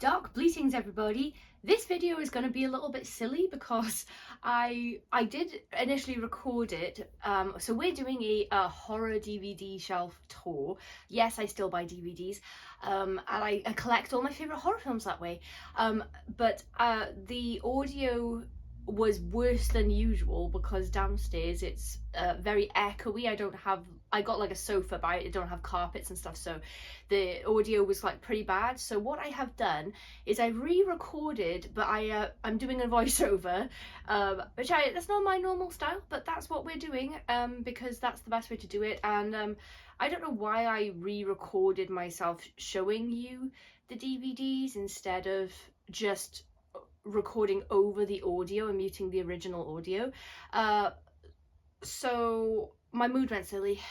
Dark bleatings, everybody. This video is going to be a little bit silly because I did initially record it. So we're doing a horror DVD shelf tour. Yes, I still buy DVDs, and I collect all my favorite horror films that way. But the audio was worse than usual because downstairs it's very echoey. I got like a sofa, but I don't have carpets and stuff, so the audio was like pretty bad. So what I have done is I re-recorded, but I'm doing a voiceover, which that's not my normal style, but that's what we're doing because that's the best way to do it. And I don't know why I re-recorded myself showing you the DVDs instead of just recording over the audio and muting the original audio. So my mood went silly.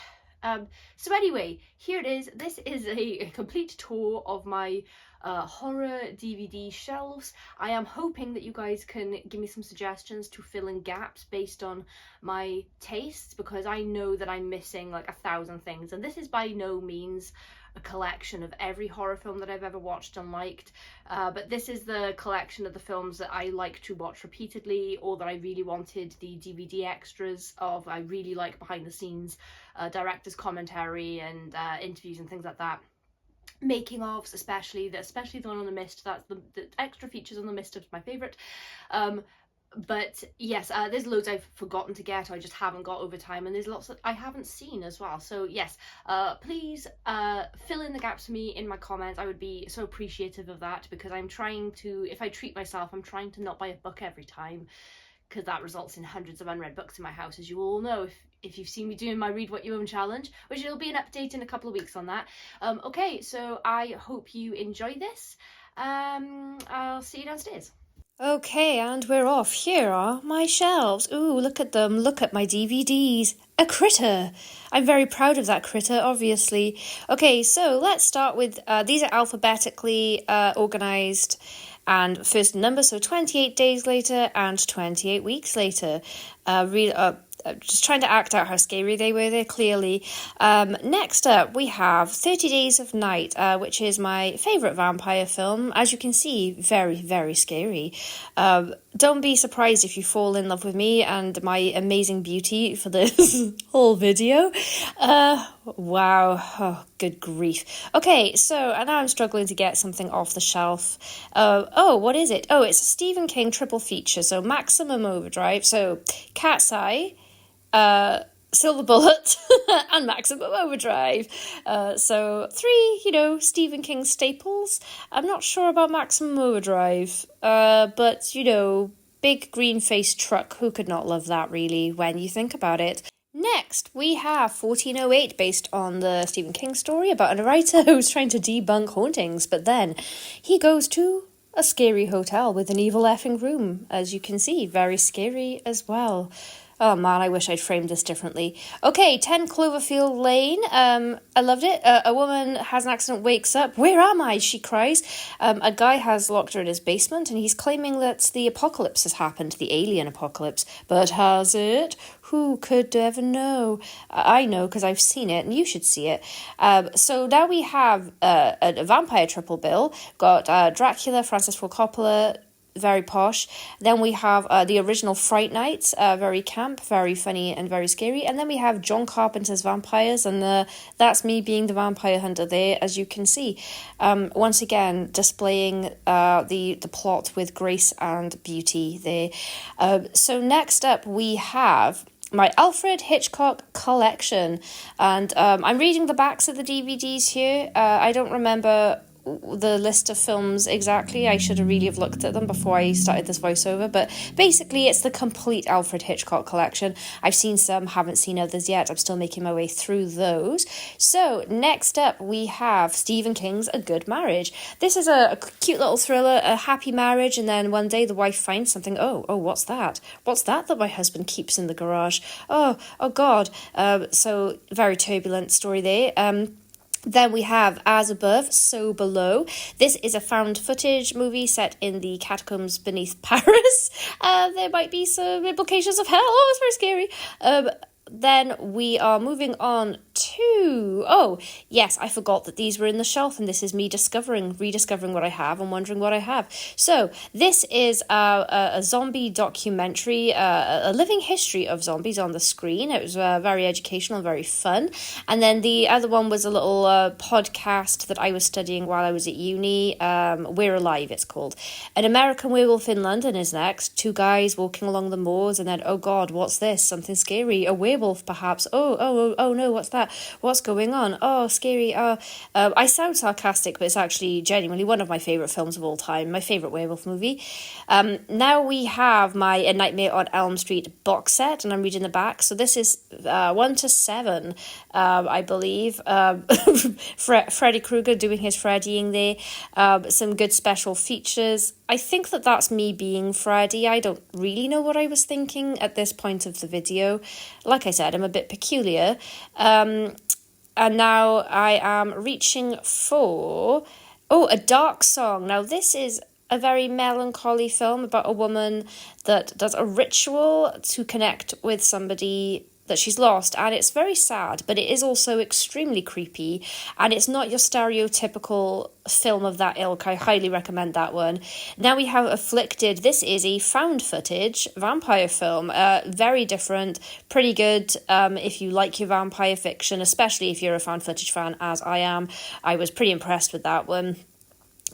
So anyway, here it is. This is a complete tour of my horror DVD shelves. I am hoping that you guys can give me some suggestions to fill in gaps based on my tastes, because I know that I'm missing like 1,000 things, and this is by no means a collection of every horror film that I've ever watched and liked, but this is the collection of the films that I like to watch repeatedly, or that I really wanted the DVD extras of. I really like behind the scenes director's commentary and interviews and things like that. Making ofs, especially the one on the Mist. That's the extra features on the Mist is my favourite. But yes, there's loads I've forgotten to get, or I just haven't got over time, and there's lots that I haven't seen as well. So yes, please fill in the gaps for me in my comments. I would be so appreciative of that, because I'm trying to, if I treat myself, I'm trying to not buy a book every time, because that results in hundreds of unread books in my house, as you all know if you've seen me doing my Read What You Own challenge, which will be an update in a couple of weeks on that. Okay, so I hope you enjoy this. I'll see you downstairs. Okay, and we're off. Here are my shelves. Ooh, look at them. Look at my DVDs. A critter. I'm very proud of that critter, obviously. Okay, so let's start with, these are alphabetically organised and first number, so 28 days later and 28 weeks later. Just trying to act out how scary they were there, clearly. Next up, we have 30 Days of Night, which is my favourite vampire film. As you can see, very, very scary. Don't be surprised if you fall in love with me and my amazing beauty for this whole video. Wow. Oh, good grief. Okay, so and now I'm struggling to get something off the shelf. Oh, what is it? Oh, it's a Stephen King triple feature. So Maximum Overdrive. So Cat's Eye, Silver Bullet, and Maximum Overdrive. So 3, Stephen King staples. I'm not sure about Maximum Overdrive, but, big green-faced truck. Who could not love that, really, when you think about it? Next, we have 1408, based on the Stephen King story about a writer who's trying to debunk hauntings, but then he goes to a scary hotel with an evil effing room. As you can see, very scary as well. Oh man, I wish I'd framed this differently. Okay, 10 Cloverfield Lane. I loved it. A woman has an accident, wakes up. Where am I? She cries. A guy has locked her in his basement, and he's claiming that the apocalypse has happened, the alien apocalypse. But has it? Who could ever know? I know, because I've seen it, and you should see it. So now we have a vampire triple bill. Got Dracula, Francis Ford Coppola, very posh. Then we have the original Fright Night, very camp, very funny and very scary. And then we have John Carpenter's Vampires, and that's me being the vampire hunter there, as you can see. Once again, displaying the plot with grace and beauty there. So next up we have my Alfred Hitchcock collection, and I'm reading the backs of the DVDs here. I don't remember the list of films exactly. I should have really have looked at them before I started this voiceover, but basically it's the complete Alfred Hitchcock collection. I've seen some, haven't seen others yet. I'm still making my way through those. So next up we have Stephen King's A Good Marriage. This is a cute little thriller, a happy marriage, and then one day the wife finds something. Oh, what's that? What's that my husband keeps in the garage? Oh God. So very turbulent story there. Then we have As Above, So Below. This is a found footage movie set in the catacombs beneath Paris. There might be some implications of hell. Oh, it's very scary. Then we are moving on 2. Oh, yes, I forgot that these were in the shelf, and this is me rediscovering what I have and wondering what I have. So, this is a zombie documentary, a living history of zombies on the screen. It was very educational, very fun. And then the other one was a little podcast that I was studying while I was at uni. We're Alive, it's called. An American Werewolf in London is next. 2 guys walking along the moors, and then, oh God, what's this? Something scary. A werewolf, perhaps. Oh no, what's that? What's going on? Oh, scary. I sound sarcastic, but it's actually genuinely one of my favourite films of all time. My favourite werewolf movie. Now we have my A Nightmare on Elm Street box set, and I'm reading the back. So this is 1 to 7, I believe. Freddy Krueger doing his Freddying there. Some good special features. I think that that's me being Freddy. I don't really know what I was thinking at this point of the video. Like I said, I'm a bit peculiar. And now I am reaching for... Oh, A Dark Song. Now, this is a very melancholy film about a woman that does a ritual to connect with somebody that she's lost, and it's very sad, but it is also extremely creepy, and it's not your stereotypical film of that ilk. I highly recommend that one. Now we have Afflicted. This is a found footage vampire film, very different, pretty good if you like your vampire fiction, especially if you're a found footage fan, as I am. I was pretty impressed with that one.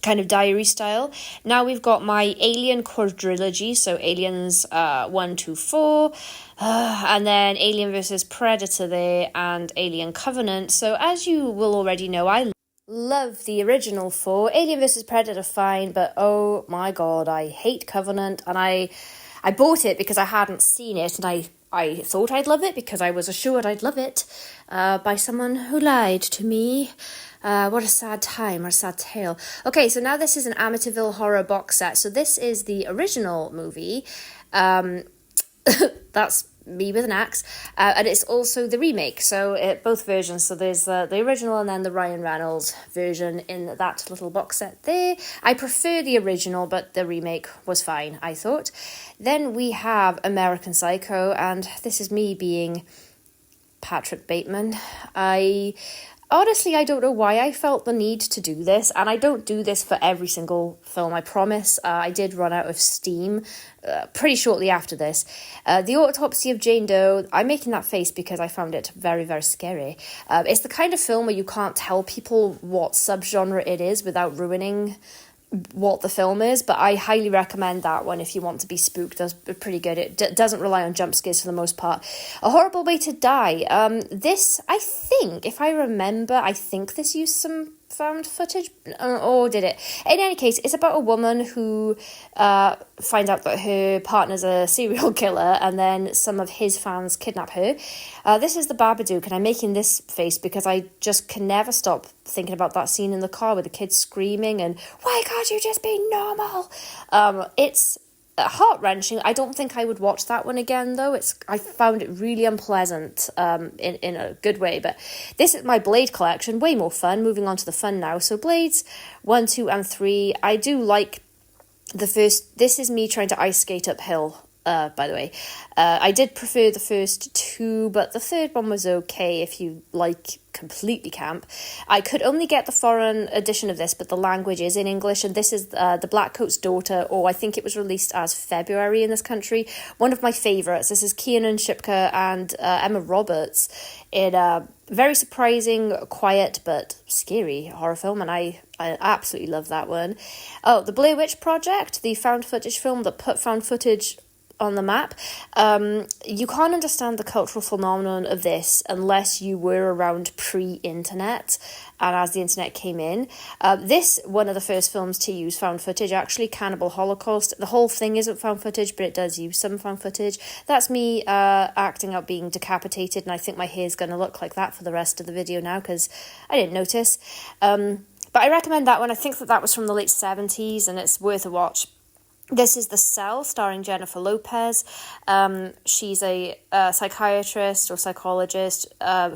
Kind of diary style. Now we've got my Alien quadrilogy, so Aliens 1, 2, 4, and then Alien vs Predator there, and Alien Covenant. So as you will already know, I love the original 4. Alien vs Predator, fine, but oh my God, I hate Covenant, and I bought it because I hadn't seen it, and I thought I'd love it because I was assured I'd love it by someone who lied to me. What a sad time, or a sad tale. Okay, so now this is an Amityville Horror box set. So this is the original movie. That's me with an axe. And it's also the remake. So both versions. So there's the original and then the Ryan Reynolds version in that little box set there. I prefer the original, but the remake was fine, I thought. Then we have American Psycho, and this is me being Patrick Bateman. Honestly, I don't know why I felt the need to do this, and I don't do this for every single film, I promise. I did run out of steam pretty shortly after this. The Autopsy of Jane Doe, I'm making that face because I found it very, very scary. It's the kind of film where you can't tell people what subgenre it is without ruining what the film is, but I highly recommend that one if you want to be spooked. That's pretty good. It doesn't rely on jump scares for the most part. A Horrible Way to Die. This, I think, if I remember, I think this used some found footage, or did it? In any case, it's about a woman who finds out that her partner's a serial killer, and then some of his fans kidnap her. This is the Babadook, and I'm making this face because I just can never stop thinking about that scene in the car with the kids screaming and, why can't you just be normal? It's heart-wrenching. I don't think I would watch that one again, though. I found it really unpleasant in a good way. But this is my Blade collection. Way more fun. Moving on to the fun now. So Blades 1, 2, and 3. I do like the first. This is me trying to ice skate uphill. By the way, I did prefer the first 2, but the third one was okay if you like completely camp. I could only get the foreign edition of this, but the language is in English, and this is The Blackcoat's Daughter, or I think it was released as February in this country. One of my favourites. This is Kiernan Shipka and Emma Roberts in a very surprising, quiet, but scary horror film, and I absolutely love that one. Oh, The Blair Witch Project, the found footage film that put found footage on the map. You can't understand the cultural phenomenon of this unless you were around pre-internet and as the internet came in. This, one of the first films to use found footage, actually, Cannibal Holocaust. The whole thing isn't found footage, but it does use some found footage. That's me acting out being decapitated, and I think my hair's going to look like that for the rest of the video now because I didn't notice. But I recommend that one. I think that was from the late 70s, and it's worth a watch. This is The Cell, starring Jennifer Lopez. She's a psychiatrist or psychologist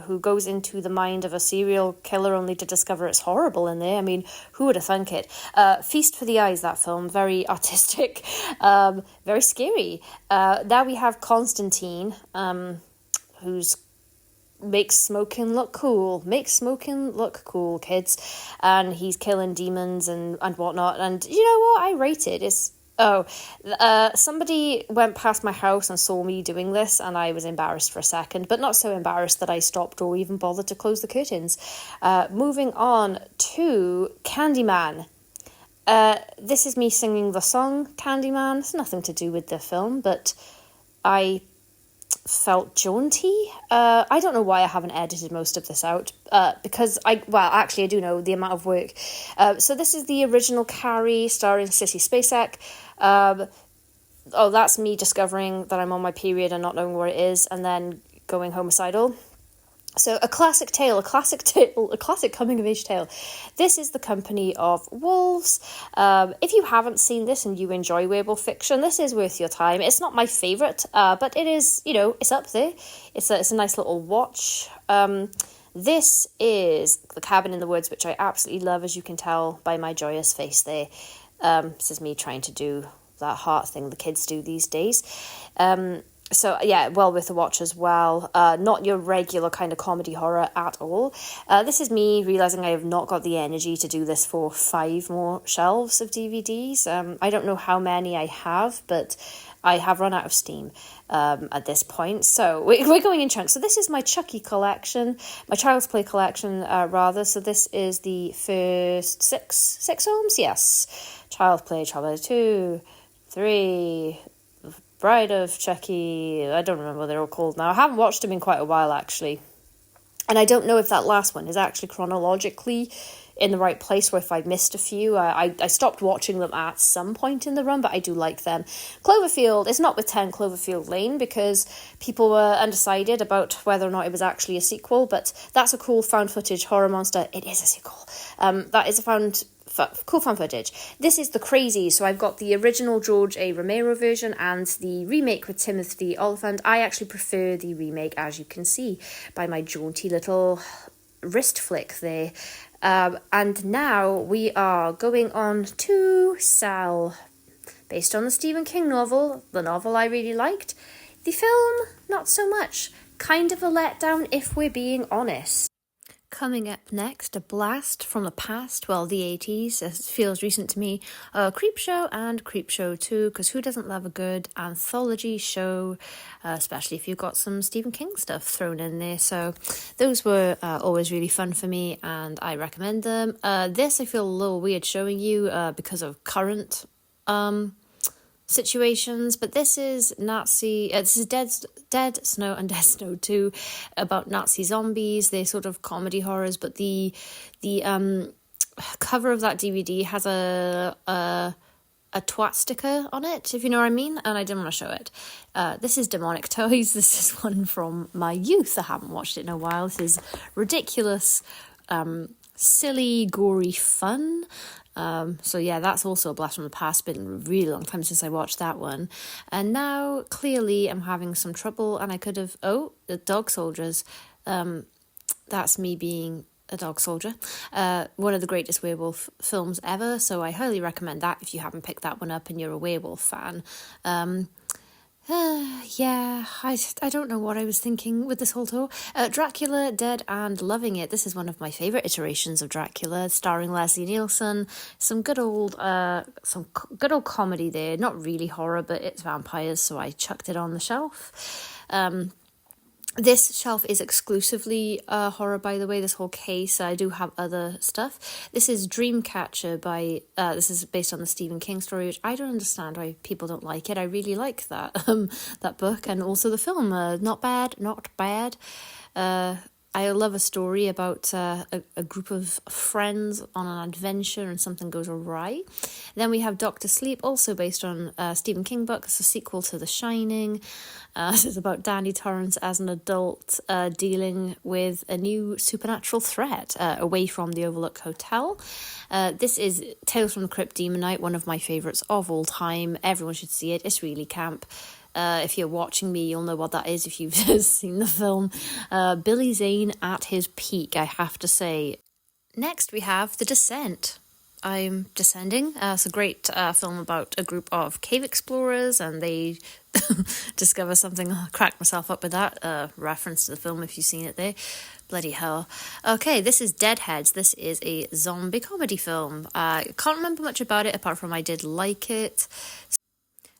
who goes into the mind of a serial killer only to discover it's horrible in there. I mean, who would have thunk it? Feast for the Eyes, that film. Very artistic, very scary. Now we have Constantine, who's makes smoking look cool. Makes smoking look cool, kids. And he's killing demons and whatnot. And you know what? I rate it. Somebody went past my house and saw me doing this, and I was embarrassed for a second, but not so embarrassed that I stopped or even bothered to close the curtains. Moving on to Candyman. This is me singing the song Candyman. It's nothing to do with the film, but I felt jaunty. I don't know why I haven't edited most of this out, because I do know the amount of work. So this is the original Carrie starring Sissy Spacek. That's me discovering that I'm on my period and not knowing where it is, and then going homicidal. So a classic coming-of-age tale. This is The Company of Wolves. If you haven't seen this and you enjoy werewolf fiction, this is worth your time. It's not my favourite, but it is, it's up there. It's a nice little watch. This is The Cabin in the Woods, which I absolutely love, as you can tell by my joyous face there. This is me trying to do that heart thing the kids do these days. So, yeah, well worth a watch as well. Not your regular kind of comedy horror at all. This is me realising I have not got the energy to do this for 5 more shelves of DVDs. I don't know how many I have, but I have run out of steam at this point. So we're going in chunks. So this is my Chucky collection, my Child's Play collection, rather. So this is the first six films? Yes. Child's Play 2, 3... Bride of Chucky, I don't remember what they're all called now. I haven't watched them in quite a while, actually. And I don't know if that last one is actually chronologically in the right place, or if I missed a few. I stopped watching them at some point in the run, but I do like them. Cloverfield is not with 10 Cloverfield Lane, because people were undecided about whether or not it was actually a sequel, but that's a cool found footage horror monster. It is a sequel. That is a cool found footage. This is The Crazy, so I've got the original George A. Romero version and the remake with Timothy Olyphant. I actually prefer the remake, as you can see by my jaunty little wrist flick there. And now we are going on to Cell, based on the Stephen King novel, the novel I really liked. The film, not so much. Kind of a letdown, if we're being honest. Coming up next, a blast from the past, well, the 80s, it feels recent to me, Creepshow and Creepshow 2, because who doesn't love a good anthology show, especially if you've got some Stephen King stuff thrown in there. So those were always really fun for me, and I recommend them. This I feel a little weird showing you because of current situations, but this is Dead Snow and Dead Snow 2, about Nazi zombies. They're sort of comedy horrors, but the cover of that DVD has a twat sticker on it, if you know what I mean, and I didn't want to show it. This is Demonic Toys. This is one from my youth. I haven't watched it in a while. This is ridiculous, silly, gory fun. So yeah, that's also a blast from the past. Been a really long time since I watched that one, and now clearly I'm having some trouble, and I could have the Dog Soldiers. That's me being a dog soldier. One of the greatest werewolf films ever, so I highly recommend that if you haven't picked that one up and you're a werewolf fan. I don't know what I was thinking with this whole tour. Dracula, Dead and Loving It. This is one of my favourite iterations of Dracula, starring Leslie Nielsen. Some good old comedy there. Not really horror, but it's vampires, so I chucked it on the shelf. This shelf is exclusively horror, by the way, this whole case. I do have other stuff. This is Dreamcatcher by, this is based on the Stephen King story, which I don't understand why people don't like it. I really like that that book, and also the film. Not bad. I love a story about a group of friends on an adventure and something goes awry. Then we have Doctor Sleep, also based on a Stephen King book. It's a sequel to The Shining. This is about Danny Torrance as an adult dealing with a new supernatural threat away from the Overlook Hotel. This is Tales from the Crypt Demon Night, one of my favourites of all time. Everyone should see it. It's really camp. If you're watching me, you'll know what that is if you've seen the film. Billy Zane at his peak, I have to say. Next, we have The Descent. I'm Descending. It's a great film about a group of cave explorers, and they discover something. I'll crack myself up with that reference to the film if you've seen it there. Bloody hell. Okay, this is Deadheads. This is a zombie comedy film. I can't remember much about it apart from I did like it.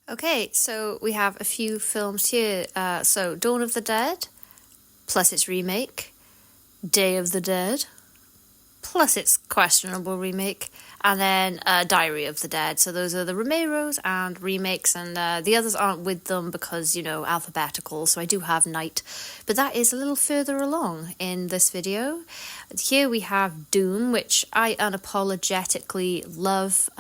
Okay, so we have a few films here. So Dawn of the Dead, plus its remake. Day of the Dead, plus its questionable remake, and then Diary of the Dead. So those are the Romeros and remakes, and the others aren't with them because, you know, alphabetical, so I do have Night. But that is a little further along in this video. Here we have Doom, which I unapologetically love.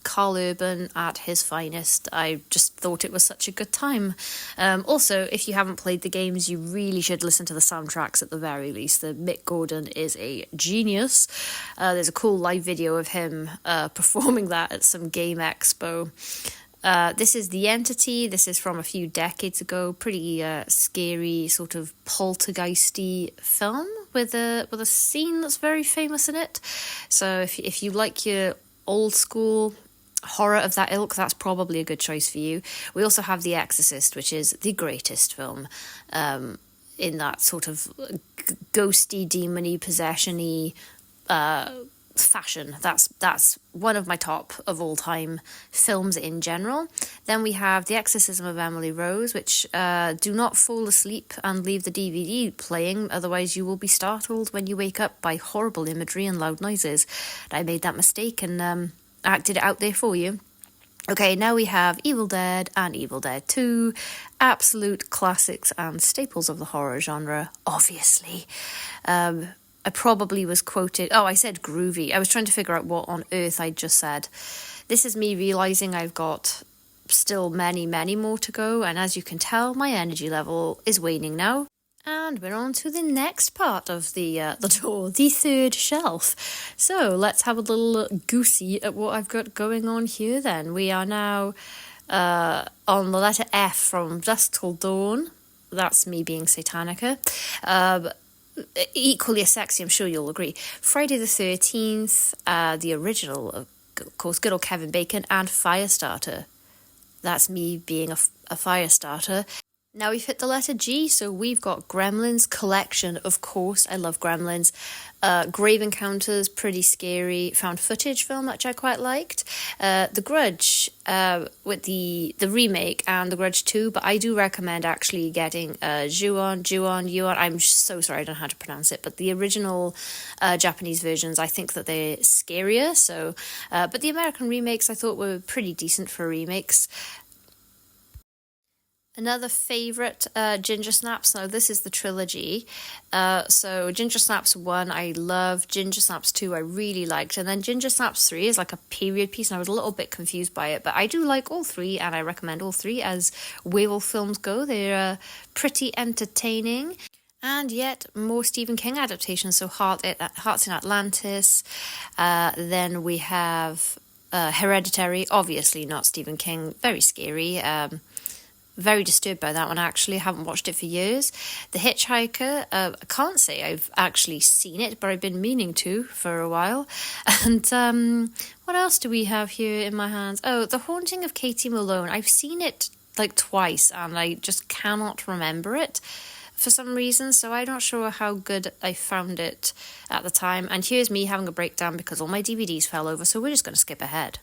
Carl Urban at his finest. I just thought it was such a good time. Also, if you haven't played the games, you really should listen to the soundtracks at the very least. The Mick Gordon is a genius. There's a cool live video of him performing that at some game expo. This is The Entity. This is from a few decades ago. Pretty scary, sort of poltergeisty film with a scene that's very famous in it. So if you like your old school horror of that ilk, that's probably a good choice for you. We also have The Exorcist, which is the greatest film in that sort of ghosty, demony, possession-y fashion. That's one of my top of all time films in general. Then we have The Exorcism of Emily Rose, which do not fall asleep and leave the DVD playing, otherwise you will be startled when you wake up by horrible imagery and loud noises. I made that mistake and acted it out there for you. Okay, now we have Evil Dead and Evil Dead 2, absolute classics and staples of the horror genre, obviously. I probably was quoted... Oh, I said groovy. I was trying to figure out what on earth I'd just said. This is me realising I've got still many, many more to go, and as you can tell, my energy level is waning now. And we're on to the next part of the tour, the third shelf. So let's have a little goosey at what I've got going on here then. We are now on the letter F from Dusk Till Dawn. That's me being Satanica. Equally as sexy, I'm sure you'll agree. Friday the 13th, the original, of course, good old Kevin Bacon, and Firestarter. That's me being a Firestarter. Now we've hit the letter G, so we've got Gremlins Collection, of course. I love Gremlins. Grave Encounters, pretty scary found footage film, which I quite liked. The Grudge, with the remake, and The Grudge 2, but I do recommend actually getting Ju-on. I'm so sorry, I don't know how to pronounce it, but the original Japanese versions, I think that they're scarier. So, but the American remakes I thought were pretty decent for remakes. Another favourite, Ginger Snaps. Now, this is the trilogy. So, Ginger Snaps 1, I love. Ginger Snaps 2, I really liked. And then Ginger Snaps 3 is like a period piece, and I was a little bit confused by it. But I do like all three, and I recommend all three as werewolf films go. They're pretty entertaining. And yet, more Stephen King adaptations. So, Hearts in Atlantis. Then we have Hereditary. Obviously, not Stephen King. Very scary. Very disturbed by that one, actually. I haven't watched it for years. The Hitchhiker, I can't say I've actually seen it, but I've been meaning to for a while. And what else do we have here in my hands? Oh, The Haunting of Katie Malone. I've seen it like twice, and I just cannot remember it for some reason, so I'm not sure how good I found it at the time. And here's me having a breakdown because all my DVDs fell over, so we're just going to skip ahead.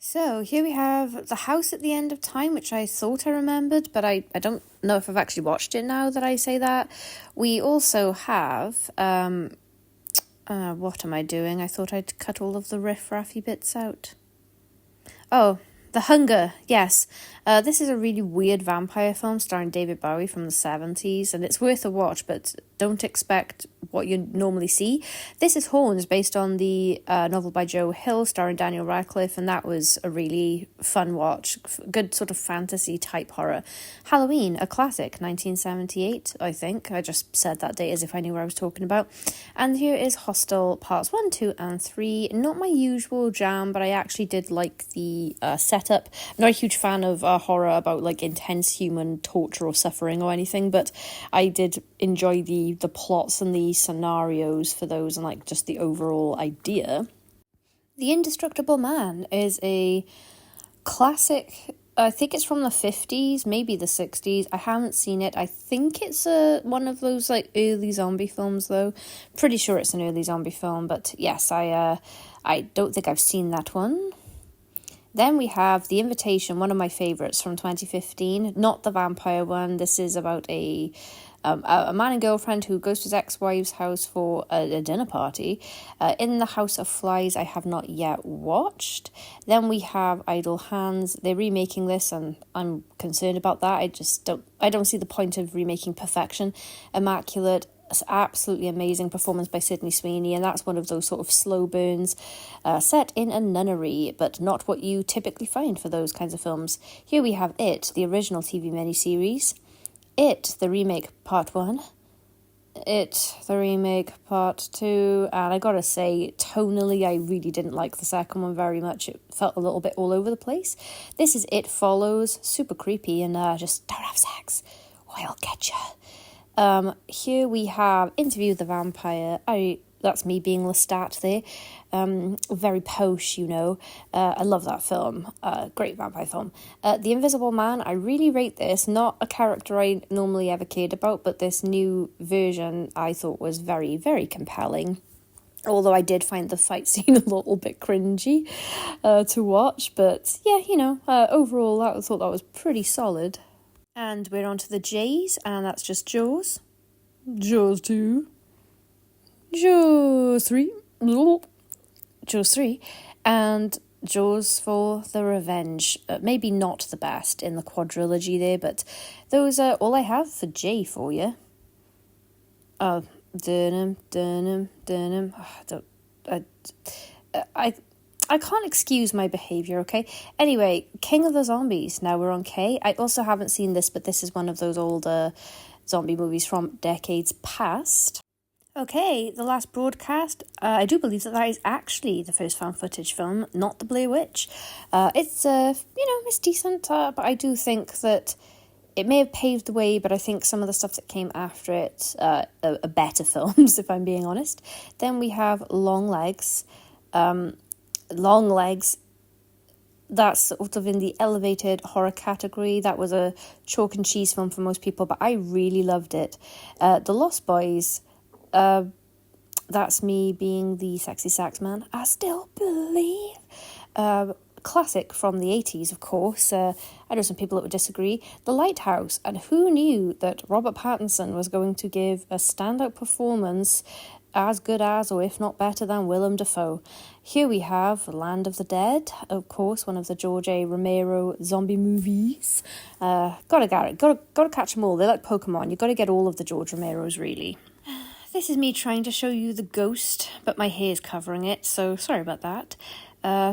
So here we have The House at the End of Time, which I thought I remembered, but I don't know if I've actually watched it now that I say that. We also have, what am I doing? I thought I'd cut all of the riff-raffy bits out. Oh, The Hunger, yes. This is a really weird vampire film starring David Bowie from the 70s, and it's worth a watch, but don't expect what you normally see. This is Horns, based on the novel by Joe Hill, starring Daniel Radcliffe, and that was a really fun watch. Good sort of fantasy type horror. Halloween, a classic, 1978, I think. I just said that date as if I knew what I was talking about. And here is Hostel Parts 1, 2, and 3. Not my usual jam, but I actually did like the setup. I'm not a huge fan of horror about like intense human torture or suffering or anything, but I did enjoy the plots and the scenarios for those and like just the overall idea. The Indestructible Man is a classic. I think it's from the 50s, maybe the 60s. I haven't seen it. I think it's one of those like early zombie films though. Pretty sure it's an early zombie film, but yes, I don't think I've seen that one. Then we have The Invitation, one of my favourites from 2015. Not the vampire one. This is about a man and girlfriend who goes to his ex-wife's house for a dinner party. In the House of Flies, I have not yet watched. Then we have Idle Hands. They're remaking this, and I'm concerned about that. I don't see the point of remaking Perfection. Immaculate. Absolutely amazing performance by Sydney Sweeney, and that's one of those sort of slow burns set in a nunnery, but not what you typically find for those kinds of films. Here we have It, the original TV miniseries, It, the remake part 1, It, the remake part 2, and I gotta say, tonally, I really didn't like the second one very much. It felt a little bit all over the place. This is It Follows, super creepy, and just don't have sex, or I'll get you. Here we have Interview with the Vampire. That's me being Lestat there. Very posh, you know. I love that film. Great vampire film. The Invisible Man, I really rate this. Not a character I normally ever cared about, but this new version I thought was very, very compelling. Although I did find the fight scene a little bit cringy to watch. But yeah, you know, overall I thought that was pretty solid. And we're on to the J's, and that's just Jaws. Jaws 2. Jaws 3. Jaws 3. And Jaws for the Revenge. Maybe not the best in the quadrilogy there, but those are all I have for J for you. Dunham. I can't excuse my behaviour, okay? Anyway, King of the Zombies. Now we're on K. I also haven't seen this, but this is one of those older zombie movies from decades past. Okay, the last broadcast. I do believe that is actually the first found footage film, not the Blair Witch. It's, it's decent, but I do think that it may have paved the way, but I think some of the stuff that came after it are better films, if I'm being honest. Then we have Long Legs. Long Legs, that's sort of in the elevated horror category. That was a chalk and cheese film for most people, but I really loved it. The Lost Boys, that's me being the sexy sax man. I still believe. Classic from the 80s, of course. I know some people that would disagree. The Lighthouse, and who knew that Robert Pattinson was going to give a standout performance as good as, or if not better than, Willem Dafoe. Here we have Land of the Dead, of course, one of the George A. Romero zombie movies. Gotta catch them all. They're like Pokemon. You gotta get all of the George Romeros, really. This is me trying to show you The Ghost, but my hair's covering it, so sorry about that.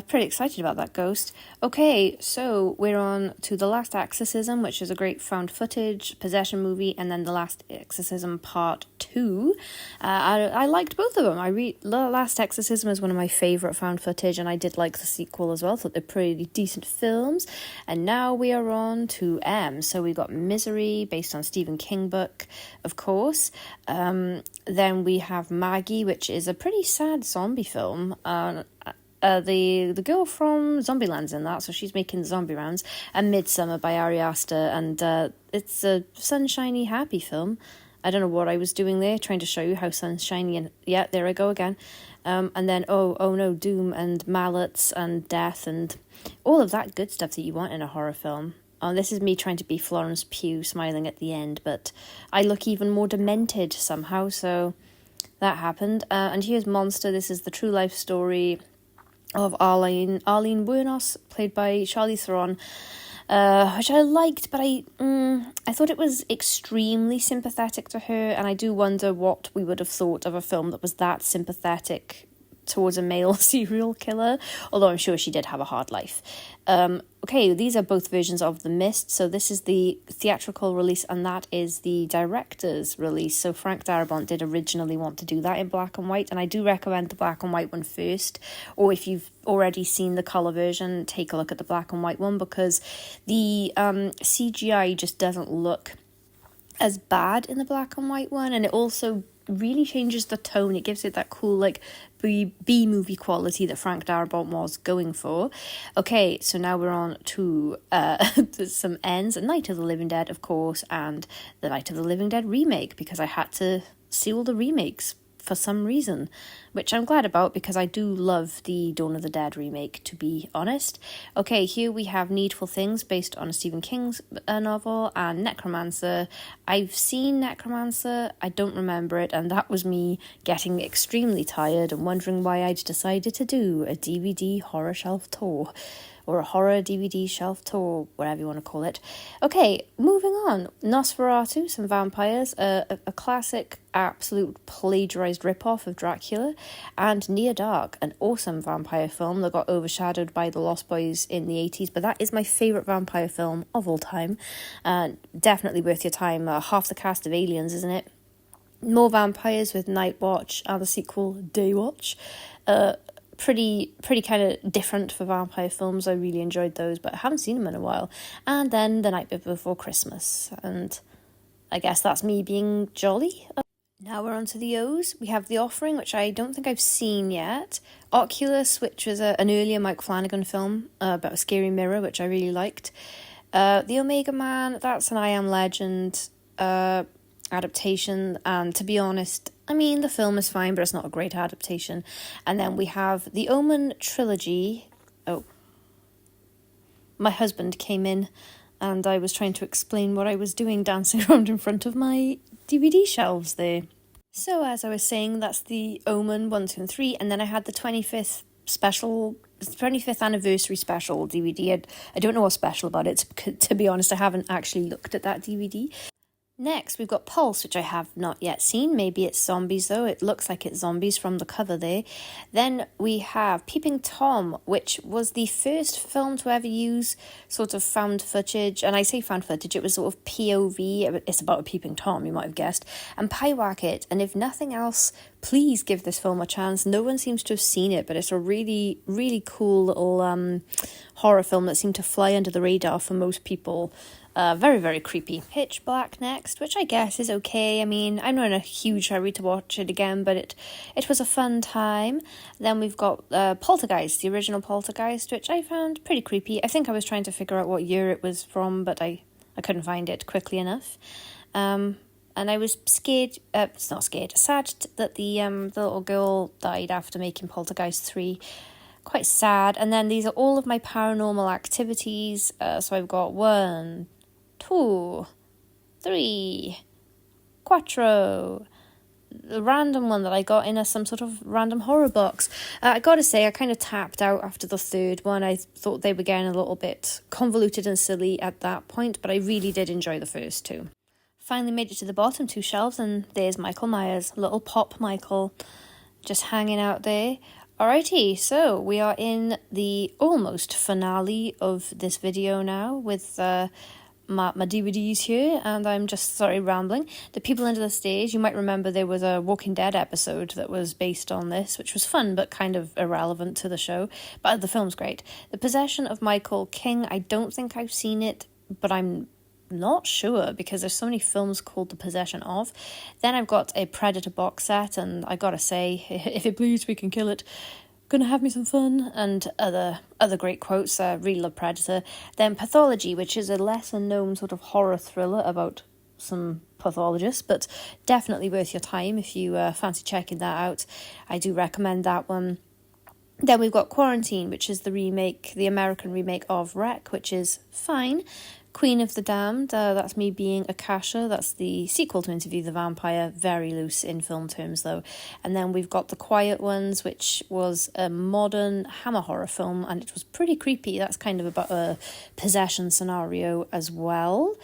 Pretty excited about that Ghost. Okay, so we're on to The Last Exorcism, which is a great found footage possession movie, and then The Last Exorcism Part 2. I liked both of them. The Last Exorcism is one of my favourite found footage, and I did like the sequel as well. Thought they're pretty decent films. And now we are on to M. So we got Misery, based on Stephen King book, of course. Then we have Maggie, which is a pretty sad zombie film. The girl from Zombieland's in that, so she's making the zombie rounds. And Midsummer by Ari Aster, and it's a sunshiny, happy film. I don't know what I was doing there, trying to show you how sunshiny, and yeah, there I go again. And then, oh no, Doom and mallets and death and all of that good stuff that you want in a horror film. This is me trying to be Florence Pugh smiling at the end, but I look even more demented somehow, so that happened. And here's Monster. This is the true life story of Arlene Wuornos, played by Charlize Theron, which I liked, but I thought it was extremely sympathetic to her, and I do wonder what we would have thought of a film that was that sympathetic towards a male serial killer, although I'm sure she did have a hard life. Okay, these are both versions of The Mist, so this is the theatrical release and that is the director's release. So Frank Darabont did originally want to do that in black and white, and I do recommend the black and white one first, or if you've already seen the colour version, take a look at the black and white one, because the CGI just doesn't look as bad in the black and white one, and it also really changes the tone. It gives it that cool, like, B-movie quality that Frank Darabont was going for. Okay, so now we're on to some ends. Night of the Living Dead, of course, and the Night of the Living Dead remake, because I had to see all the remakes for some reason, which I'm glad about because I do love the Dawn of the Dead remake, to be honest. Okay, here we have Needful Things based on a Stephen King's novel, and Necromancer. I've seen Necromancer, I don't remember it, and that was me getting extremely tired and wondering why I'd decided to do a DVD horror shelf tour. Or a horror DVD shelf tour, whatever you want to call it. Okay, moving on. Nosferatu, some vampires, a classic, absolute plagiarised rip-off of Dracula, and Near Dark, an awesome vampire film that got overshadowed by The Lost Boys in the 80s, but that is my favourite vampire film of all time. Definitely worth your time. Half the cast of Aliens, isn't it? More vampires with Night Watch and the sequel Day Watch. Pretty kind of different for vampire films. I really enjoyed those, but I haven't seen them in a while. And then The Night Before Christmas, and I guess that's me being jolly. Now we're on to the O's. We have The Offering, which I don't think I've seen yet. Oculus, which was an earlier Mike Flanagan film about a scary mirror, which I really liked. The Omega Man, that's an I Am Legend adaptation, and to be honest, I mean, the film is fine, but it's not a great adaptation. And then we have the Omen trilogy. Oh, my husband came in and I was trying to explain what I was doing dancing around in front of my DVD shelves there. So as I was saying, that's the Omen 1, 2 and 3, and then I had the 25th anniversary special DVD. I don't know what's special about it, to be honest. I haven't actually looked at that DVD. Next, we've got Pulse, which I have not yet seen. Maybe it's zombies, though. It looks like it's zombies from the cover there. Then we have Peeping Tom, which was the first film to ever use sort of found footage. And I say found footage, it was sort of POV. It's about a peeping Tom, you might have guessed. And Pyewacket. And if nothing else, please give this film a chance. No one seems to have seen it, but it's a really, really cool little horror film that seemed to fly under the radar for most people. Very, very creepy. Pitch Black next, which I guess is okay. I mean, I'm not in a huge hurry to watch it again, but it was a fun time. Then we've got Poltergeist, the original Poltergeist, which I found pretty creepy. I think I was trying to figure out what year it was from, but I couldn't find it quickly enough. And I was sad that the little girl died after making Poltergeist 3. Quite sad. And then these are all of my paranormal activities. So I've got 1, 2, 3, 4. The random one that I got in some sort of random horror box. I gotta say, I kind of tapped out after the third one. I thought they were getting a little bit convoluted and silly at that point, but I really did enjoy the first 2. Finally made it to the bottom 2 shelves, and there's Michael Myers, little Pop Michael, just hanging out there. Alrighty, so we are in the almost finale of this video now with my DVDs here, and I'm just, rambling. The People Under the Stage, you might remember there was a Walking Dead episode that was based on this, which was fun but kind of irrelevant to the show, but the film's great. The Possession of Michael King, I don't think I've seen it, but I'm not sure because there's so many films called The Possession of. Then I've got a Predator box set, and I gotta say, if it bleeds we can kill it. Gonna have me some fun, and other great quotes. Really love Predator. Then Pathology, which is a lesser known sort of horror thriller about some pathologists, but definitely worth your time if you fancy checking that out. I do recommend that one. Then we've got Quarantine, which is the American remake of Wreck, which is fine. Queen of the Damned, that's me being Akasha. That's the sequel to Interview the Vampire, very loose in film terms though. And then we've got The Quiet Ones, which was a modern Hammer horror film, and it was pretty creepy. That's kind of about a possession scenario as well.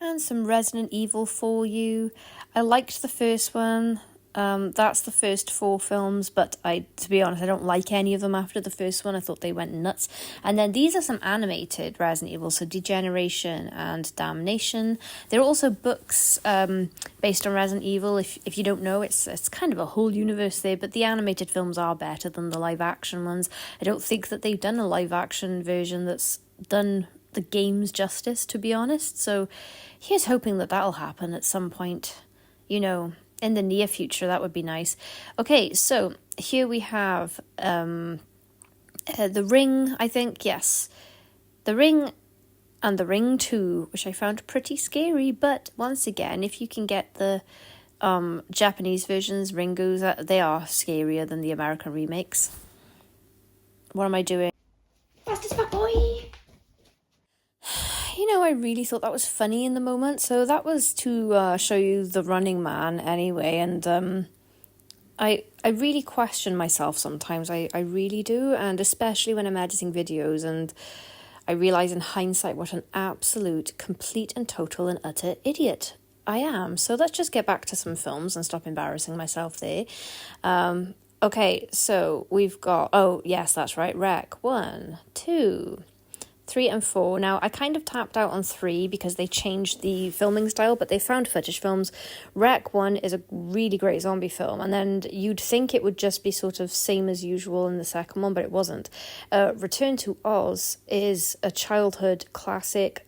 And some Resident Evil for you. I liked the first one. That's the first 4 films, but to be honest, I don't like any of them after the first one. I thought they went nuts. And then these are some animated Resident Evil, so Degeneration and Damnation. There are also books based on Resident Evil. If you don't know, it's kind of a whole universe there, but the animated films are better than the live action ones. I don't think that they've done a live action version that's done the games justice, to be honest. So here's hoping that that'll happen at some point, in the near future. That would be nice. Okay, so Here we have The Ring, I think, yes. The Ring and The Ring 2, which I found pretty scary, but once again, if you can get the Japanese versions, Ringo's, they are scarier than the American remakes. What am I doing? Fast as fuck, boy! You know, I really thought that was funny in the moment, so that was to show you The Running Man anyway, and I really question myself sometimes, I really do, and especially when I'm editing videos, and I realise in hindsight what an absolute, complete and total and utter idiot I am. So let's just get back to some films and stop embarrassing myself there. Okay, so we've got, oh yes, that's right, Rec 1, 2, 3 and 4. Now, I kind of tapped out on 3 because they changed the filming style, but they found footage films. Rec 1 is a really great zombie film, and then you'd think it would just be sort of same as usual in the second one, but it wasn't. Return to Oz is a childhood classic,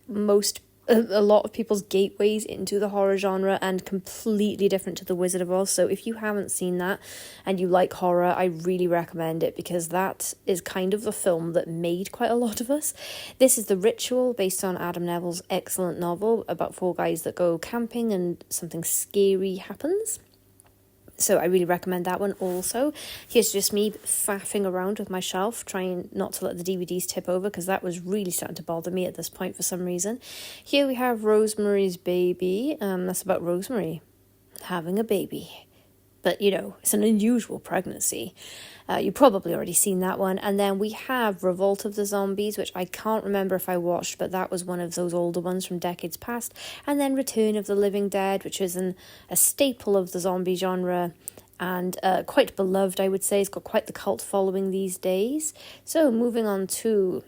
a lot of people's gateways into the horror genre, and completely different to The Wizard of Oz. So if you haven't seen that and you like horror, I really recommend it, because that is kind of the film that made quite a lot of us. This is The Ritual, based on Adam Neville's excellent novel about 4 guys that go camping and something scary happens. So I really recommend that one also. Here's just me faffing around with my shelf, trying not to let the DVDs tip over, because that was really starting to bother me at this point for some reason. Here we have Rosemary's Baby. That's about Rosemary having a baby. But, you know, it's an unusual pregnancy. You've probably already seen that one. And then we have Revolt of the Zombies, which I can't remember if I watched, but that was one of those older ones from decades past. And then Return of the Living Dead, which is a staple of the zombie genre, and quite beloved, I would say. It's got quite the cult following these days. So moving on to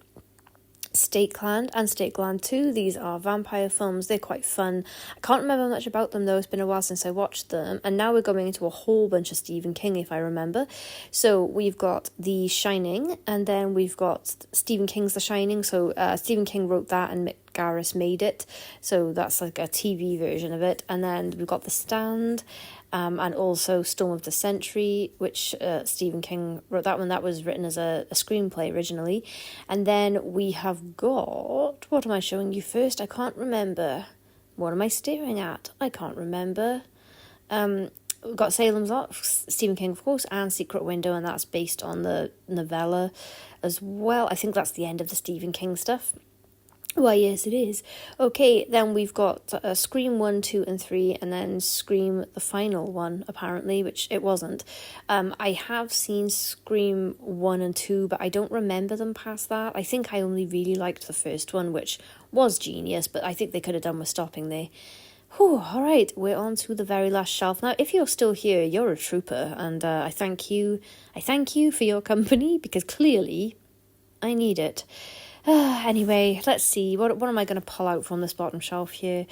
Stakeland and Stakeland 2. These are vampire films. They're quite fun. I can't remember much about them though. It's been a while since I watched them. And now we're going into a whole bunch of Stephen King, if I remember. So we've got The Shining, and then we've got Stephen King's The Shining. So Stephen King wrote that and Mick Garris made it. So that's like a TV version of it. And then we've got The Stand, and also Storm of the Century, which Stephen King wrote that one. That was written as a screenplay originally. And then we have got... What am I showing you first? I can't remember. What am I staring at? I can't remember. We've got Salem's Lot, Stephen King, of course, and Secret Window, and that's based on the novella as well. I think that's the end of the Stephen King stuff. Why, yes, it is. Okay, then we've got Scream 1, 2, and 3, and then Scream, the final one, apparently, which it wasn't. I have seen Scream 1 and 2, but I don't remember them past that. I think I only really liked the first one, which was genius, but I think they could have done with stopping there. Whew, all right, we're on to the very last shelf. Now, if you're still here, you're a trooper, and I thank you. I thank you for your company, because clearly I need it. Anyway, let's see. What am I going to pull out from this bottom shelf here?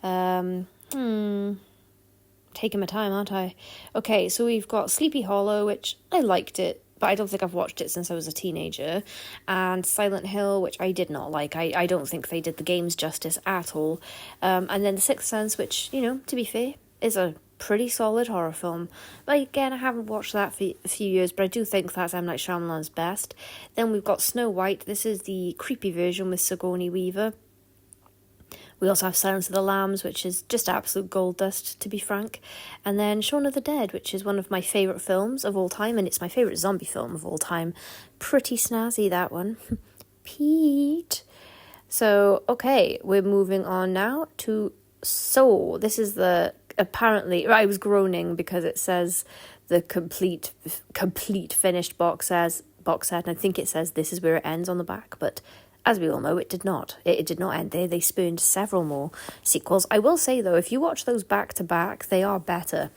Taking my time, aren't I? Okay, so we've got Sleepy Hollow, which I liked it, but I don't think I've watched it since I was a teenager. And Silent Hill, which I did not like. I don't think they did the games justice at all. And then The Sixth Sense, which, you know, to be fair, is a pretty solid horror film. But again, I haven't watched that for a few years, but I do think that's M. Night Shyamalan's best. Then we've got Snow White. This is the creepy version with Sigourney Weaver. We also have Silence of the Lambs, which is just absolute gold dust, to be frank. And then Shaun of the Dead, which is one of my favourite films of all time, and it's my favourite zombie film of all time. Pretty snazzy, that one. Pete. So, okay, we're moving on now to Saw. This is the... Apparently, I was groaning because it says the complete finished box set, and I think it says this is where it ends on the back, but as we all know, it did not. It did not end there. They spurned several more sequels. I will say, though, if you watch those back to back, they are better.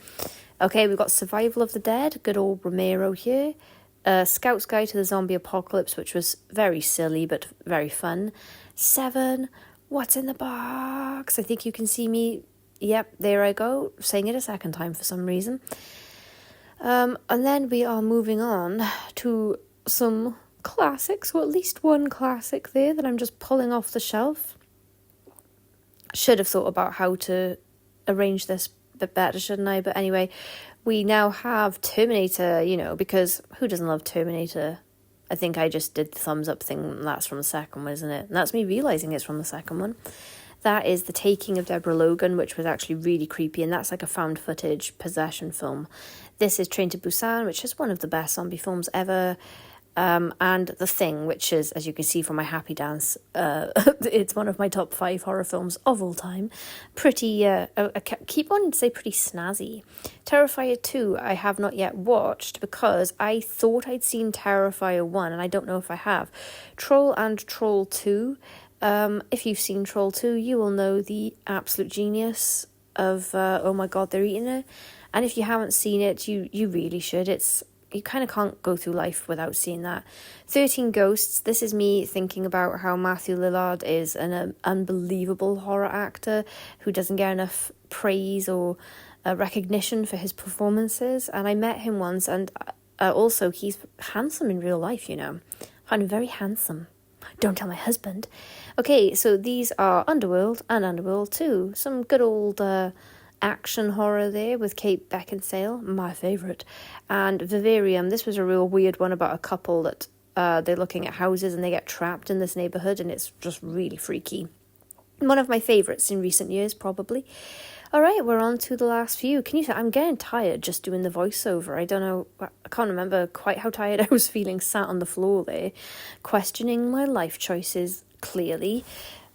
Okay, we've got Survival of the Dead, good old Romero here. Scout's Guide to the Zombie Apocalypse, which was very silly but very fun. 7, What's in the Box? I think you can see me. Yep, there I go, saying it a second time for some reason. And then we are moving on to some classics, or at least one classic there that I'm just pulling off the shelf. Should have thought about how to arrange this bit better, shouldn't I? But anyway, we now have Terminator, you know, because who doesn't love Terminator? I think I just did the thumbs up thing. That's from the second one, isn't it? And that's me realising it's from the second one. That is The Taking of Deborah Logan, which was actually really creepy, and that's like a found footage possession film. This is Train to Busan, which is one of the best zombie films ever. And The Thing, which is, as you can see from my happy dance, it's one of my top 5 horror films of all time. Pretty, I keep wanting to say pretty snazzy. Terrifier 2, I have not yet watched because I thought I'd seen Terrifier 1, and I don't know if I have. Troll and Troll 2. If you've seen Troll 2, you will know the absolute genius of, oh my god, they're eating it. And if you haven't seen it, you really should. You kind of can't go through life without seeing that. 13 Ghosts. This is me thinking about how Matthew Lillard is an unbelievable horror actor who doesn't get enough praise or recognition for his performances. And I met him once, and also he's handsome in real life, you know. I find him very handsome. Don't tell my husband. Okay, so these are Underworld and Underworld 2. Some good old action horror there with Kate Beckinsale, my favourite. And Vivarium, this was a real weird one about a couple that they're looking at houses and they get trapped in this neighbourhood, and it's just really freaky. One of my favourites in recent years, probably. Alright, we're on to the last few. I'm getting tired just doing the voiceover. I don't know, I can't remember quite how tired I was feeling sat on the floor there, questioning my life choices, clearly.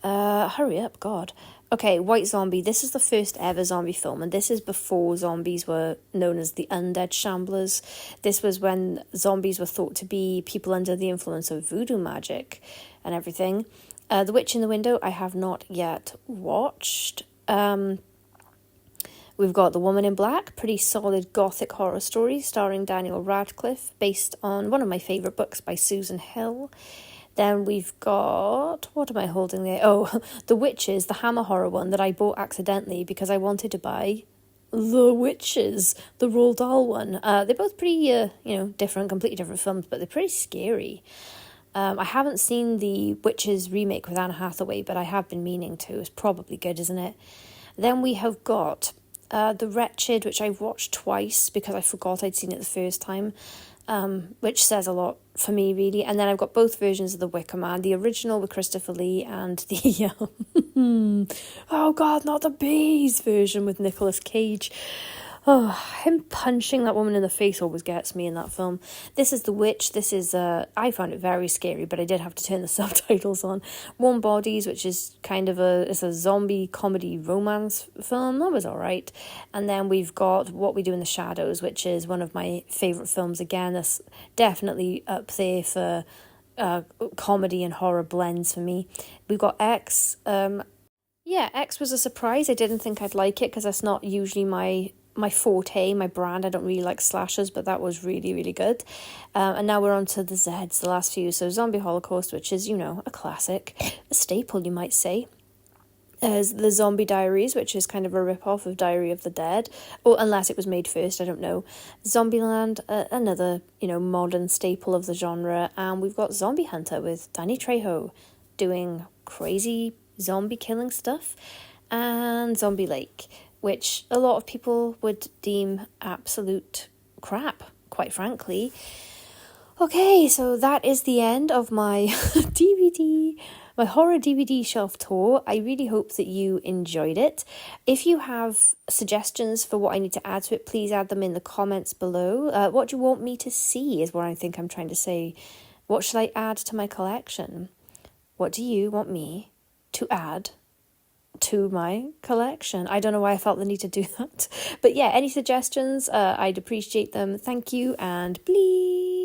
Hurry up, God. Okay, White Zombie. This is the first ever zombie film, and this is before zombies were known as the undead shamblers. This was when zombies were thought to be people under the influence of voodoo magic and everything. The Witch in the Window, I have not yet watched. We've got The Woman in Black, pretty solid gothic horror story starring Daniel Radcliffe, based on one of my favourite books by Susan Hill. Then we've got, what am I holding there? Oh, The Witches, the Hammer horror one that I bought accidentally because I wanted to buy The Witches, the Roald Dahl one. They're both pretty, different, completely different films, but they're pretty scary. I haven't seen the Witches remake with Anne Hathaway, but I have been meaning to. It's probably good, isn't it? Then we have got The Wretched, which I've watched twice because I forgot I'd seen it the first time. Which says a lot for me, really. And then I've got both versions of The Wicker Man, the original with Christopher Lee and the, oh God, not the bees version with Nicolas Cage. Oh, him punching that woman in the face always gets me in that film. This is The Witch. This is, I found it very scary, but I did have to turn the subtitles on. Warm Bodies, which is kind of it's a zombie comedy romance film. That was all right. And then we've got What We Do in the Shadows, which is one of my favourite films. Again, that's definitely up there for comedy and horror blends for me. We've got X. X was a surprise. I didn't think I'd like it because that's not usually my forte, my brand. I don't really like slashers, but that was really, really good. And now we're on to the Zs, the last few. So Zombie Holocaust, which is, a classic, a staple, you might say. There's The Zombie Diaries, which is kind of a rip-off of Diary of the Dead. Or unless it was made first, I don't know. Zombieland, another, modern staple of the genre. And we've got Zombie Hunter with Danny Trejo doing crazy zombie killing stuff. And Zombie Lake, which a lot of people would deem absolute crap, quite frankly. Okay, so that is the end of my my horror DVD shelf tour. I really hope that you enjoyed it. If you have suggestions for what I need to add to it, please add them in the comments below. What do you want me to see is what I think I'm trying to say. What should I add to my collection? What do you want me to add to my collection? I don't know why I felt the need to do that. But yeah, any suggestions, I'd appreciate them. Thank you, and please.